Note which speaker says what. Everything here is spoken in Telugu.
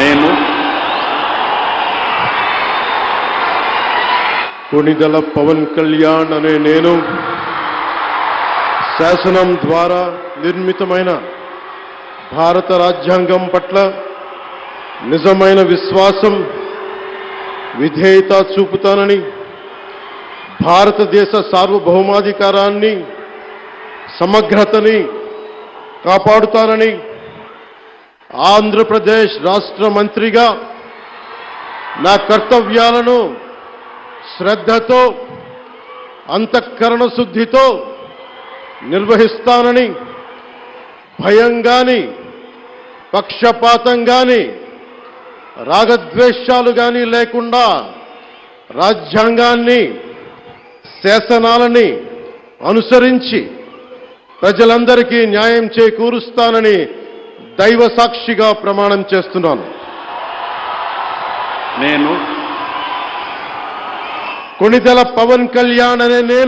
Speaker 1: నేను
Speaker 2: కొణిదెల పవన్ కళ్యాణ్ అనే నేను శాసనం ద్వారా నిర్మితమైన భారత రాజ్యాంగం పట్ల నిజమైన విశ్వాసం, విధేయత చూపుతానని, భారతదేశ సార్వభౌమాధికారాన్ని, సమగ్రతని కాపాడుతానని, ఆంధ్రప్రదేశ్ రాష్ట్ర మంత్రిగా నా కర్తవ్యాలను శ్రద్ధతో, అంతఃకరణ శుద్ధితో నిర్వహిస్తానని, భయం గాని, పక్షపాతం గాని, రాగద్వేషాలు గాని లేకుండా రాజ్యాంగాన్ని, శాసనాలని అనుసరించి ప్రజలందరికీ న్యాయం చేకూరుస్తానని దైవ సాక్షిగా ప్రమాణం చేస్తున్నాను.
Speaker 1: నేను
Speaker 2: కొణిదెల పవన్ కళ్యాణ్ అనే నేను